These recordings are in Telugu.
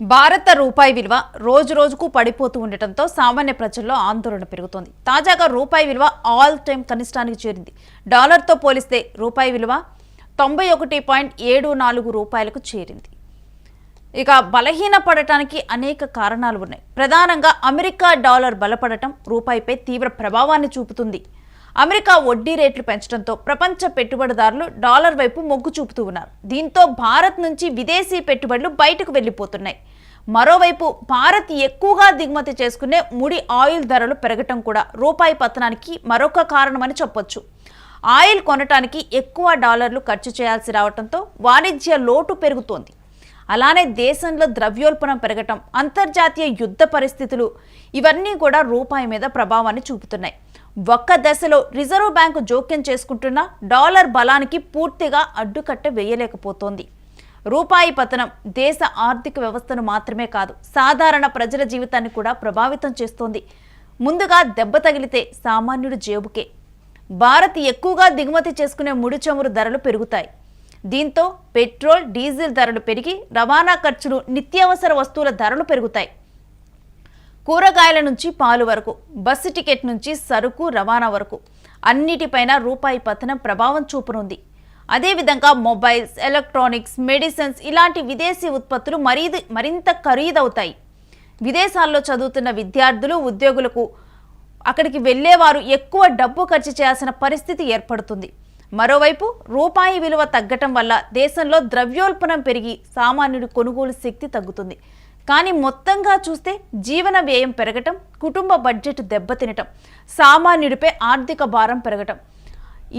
భారత రూపాయి విలువ రోజు రోజుకు పడిపోతూ ఉండటంతో సామాన్య ప్రజల్లో ఆందోళన పెరుగుతోంది. తాజాగా రూపాయి విలువ ఆల్ టైమ్ కనిష్టానికి చేరింది. డాలర్తో పోలిస్తే రూపాయి విలువ 91.74 రూపాయలకు చేరింది. ఇక బలహీన పడటానికి అనేక కారణాలు ఉన్నాయి. ప్రధానంగా అమెరికా డాలర్ బలపడటం రూపాయిపై తీవ్ర ప్రభావాన్ని చూపుతుంది. అమెరికా వడ్డీ రేట్లు పెంచడంతో ప్రపంచ పెట్టుబడిదారులు డాలర్ వైపు మొగ్గు చూపుతూ ఉన్నారు. దీంతో భారత్ నుంచి విదేశీ పెట్టుబడులు బయటకు వెళ్లిపోతున్నాయి. మరోవైపు భారత్ ఎక్కువగా దిగుమతి చేసుకునే ముడి ఆయిల్ ధరలు పెరగటం కూడా రూపాయి పతనానికి మరొక కారణమని చెప్పొచ్చు. ఆయిల్ కొనటానికి ఎక్కువ డాలర్లు ఖర్చు చేయాల్సి రావడంతో వాణిజ్య లోటు పెరుగుతోంది. అలానే దేశంలో ద్రవ్యోల్బణం పెరగటం, అంతర్జాతీయ యుద్ధ పరిస్థితులు ఇవన్నీ కూడా రూపాయి మీద ప్రభావాన్ని చూపుతున్నాయి. ఒక్క దశలో రిజర్వ్ బ్యాంకు జోక్యం చేసుకుంటున్న డాలర్ బలానికి పూర్తిగా అడ్డుకట్ట వేయలేకపోతోంది. రూపాయి పతనం దేశ ఆర్థిక వ్యవస్థను మాత్రమే కాదు, సాధారణ ప్రజల జీవితాన్ని కూడా ప్రభావితం చేస్తోంది. ముందుగా దెబ్బ తగిలితే సామాన్యుడి జేబుకే. భారత్ ఎక్కువగా దిగుమతి చేసుకునే ముడి చమురు ధరలు పెరుగుతాయి. దీంతో పెట్రోల్, డీజిల్ ధరలు పెరిగి రవాణా ఖర్చులు, నిత్యావసర వస్తువుల ధరలు పెరుగుతాయి. కూరగాయల నుంచి పాలు వరకు, బస్సు టికెట్ నుంచి సరుకు రవాణా వరకు అన్నిటిపైన రూపాయి పతనం ప్రభావం చూపనుంది. అదేవిధంగా మొబైల్స్, ఎలక్ట్రానిక్స్, మెడిసిన్స్ ఇలాంటి విదేశీ ఉత్పత్తులు మరింత ఖరీదవుతాయి. విదేశాల్లో చదువుతున్న విద్యార్థులు, ఉద్యోగులకు అక్కడికి వెళ్లేవారు ఎక్కువ డబ్బు ఖర్చు చేయాల్సిన పరిస్థితి ఏర్పడుతుంది. మరోవైపు రూపాయి విలువ తగ్గటం వల్ల దేశంలో ద్రవ్యోల్బణం పెరిగి సామాన్యుడి కొనుగోలు శక్తి తగ్గుతుంది. కానీ మొత్తంగా చూస్తే జీవన వ్యయం పెరగటం, కుటుంబ బడ్జెట్ దెబ్బతినటం, సామాన్యుడిపై ఆర్థిక భారం పెరగటం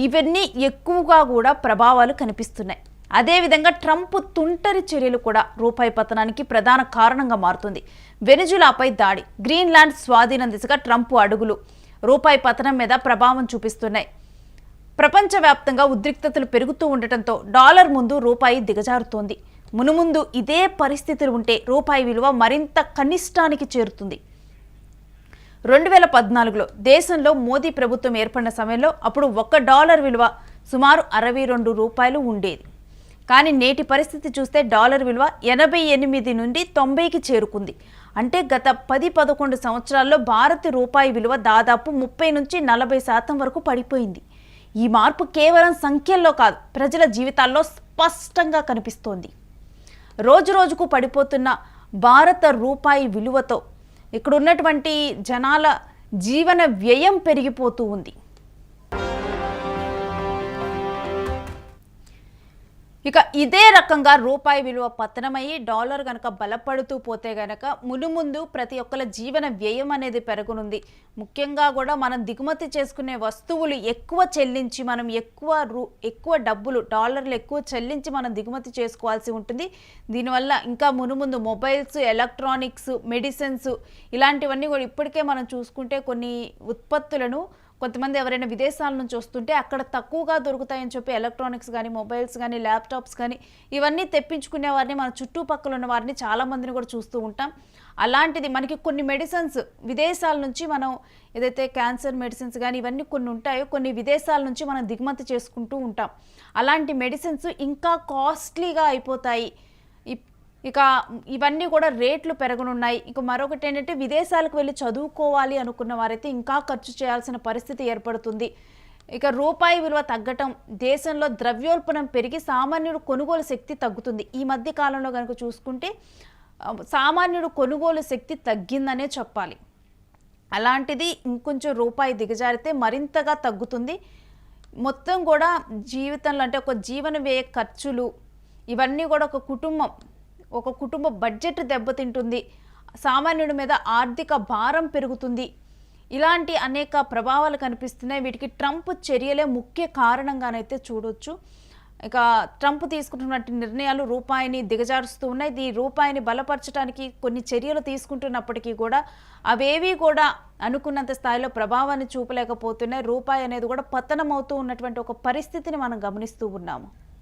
ఇవన్నీ ఎక్కువగా కూడా ప్రభావాలు కనిపిస్తున్నాయి. అదేవిధంగా ట్రంప్ తుంటరి చర్యలు కూడా రూపాయి పతనానికి ప్రధాన కారణంగా మారుతుంది. వెనిజులాపై దాడి, గ్రీన్లాండ్ స్వాధీనం దిశగా ట్రంప్ అడుగులు రూపాయి పతనం మీద ప్రభావం చూపిస్తున్నాయి. ప్రపంచవ్యాప్తంగా ఉద్రిక్తతలు పెరుగుతూ ఉండటంతో డాలర్ ముందు రూపాయి దిగజారుతోంది. మునుముందు ఇదే పరిస్థితులు ఉంటే రూపాయి విలువ మరింత కనిష్టానికి చేరుతుంది. 2014లో దేశంలో మోదీ ప్రభుత్వం ఏర్పడిన సమయంలో అప్పుడు $1 విలువ సుమారు 62 రూపాయలు ఉండేది. కానీ నేటి పరిస్థితి చూస్తే డాలర్ విలువ 88 నుండి 90కి చేరుకుంది. అంటే గత 10-11 సంవత్సరాల్లో భారత రూపాయి విలువ దాదాపు 30 నుంచి 40% వరకు పడిపోయింది. ఈ మార్పు కేవలం సంఖ్యల్లో కాదు, ప్రజల జీవితాల్లో స్పష్టంగా కనిపిస్తోంది. రోజు రోజుకు పడిపోతున్న భారత రూపాయి విలువతో ఇక్కడ ఉన్నటువంటి జనాల జీవన వ్యయం పెరిగిపోతూ ఉంది. ఇక ఇదే రకంగా రూపాయి విలువ పతనమయ్యి డాలర్ గనక బలపడుతూ పోతే గనక మునుముందు ప్రతి ఒక్కల జీవన వ్యయం అనేది పెరగనుంది. ముఖ్యంగా కూడా మనం దిగుమతి చేసుకునే వస్తువులు ఎక్కువ చెల్లించి మనం ఎక్కువ డబ్బులు డాలర్లు ఎక్కువ చెల్లించి మనం దిగుమతి చేసుకోవాల్సి ఉంటుంది. దీనివల్ల ఇంకా మునుముందు మొబైల్స్, ఎలక్ట్రానిక్స్, మెడిసిన్స్ ఇలాంటివన్నీ కూడా ఇప్పటికే మనం చూసుకుంటే కొన్ని ఉత్పత్తులను కొంతమంది ఎవరైనా విదేశాల నుంచి వస్తుంటే అక్కడ తక్కువగా దొరుకుతాయని చెప్పి ఎలక్ట్రానిక్స్ కానీ, మొబైల్స్ కానీ, ల్యాప్టాప్స్ కానీ ఇవన్నీ తెప్పించుకునే వారిని, మన చుట్టుపక్కల ఉన్న వారిని చాలామందిని కూడా చూస్తూ ఉంటాం. అలాంటిది మనకి కొన్ని మెడిసిన్స్ విదేశాల నుంచి మనం ఏదైతే క్యాన్సర్ మెడిసిన్స్ కానీ ఇవన్నీ కొన్ని ఉంటాయో కొన్ని విదేశాల నుంచి మనం దిగుమతి చేసుకుంటూ ఉంటాం. అలాంటి మెడిసిన్స్ ఇంకా కాస్ట్లీగా అయిపోతాయి. ఇక ఇవన్నీ కూడా రేట్లు పెరగనున్నాయి. ఇక మరొకటి ఏంటంటే విదేశాలకు వెళ్ళి చదువుకోవాలి అనుకున్న వారైతే ఇంకా ఖర్చు చేయాల్సిన పరిస్థితి ఏర్పడుతుంది. ఇక రూపాయి విలువ తగ్గటం, దేశంలో ద్రవ్యోల్బణం పెరిగి సామాన్యుడు కొనుగోలు శక్తి తగ్గుతుంది. ఈ మధ్య కాలంలో కనుక చూసుకుంటే సామాన్యుడు కొనుగోలు శక్తి తగ్గిందనే చెప్పాలి. అలాంటిది ఇంకొంచెం రూపాయి దిగజారితే మరింతగా తగ్గుతుంది. మొత్తం కూడా జీవితంలో అంటే ఒక జీవన వ్యయ ఖర్చులు ఇవన్నీ కూడా ఒక కుటుంబ బడ్జెట్ దెబ్బతింటుంది. సామాన్యుడి మీద ఆర్థిక భారం పెరుగుతుంది. ఇలాంటి అనేక ప్రభావాలు కనిపిస్తున్నాయి. వీటికి ట్రంప్ చర్యలే ముఖ్య కారణంగానైతే చూడొచ్చు. ఇక ట్రంప్ తీసుకుంటున్నటువంటి నిర్ణయాలు రూపాయిని దిగజారుస్తూ ఉన్నాయి. ఈ రూపాయిని బలపరచడానికి కొన్ని చర్యలు తీసుకుంటున్నప్పటికీ కూడా అవేవి కూడా అనుకున్నంత స్థాయిలో ప్రభావాన్ని చూపలేకపోతున్నాయి. రూపాయి అనేది కూడా పతనం అవుతూ ఉన్నటువంటి ఒక పరిస్థితిని మనం గమనిస్తూ ఉన్నాము.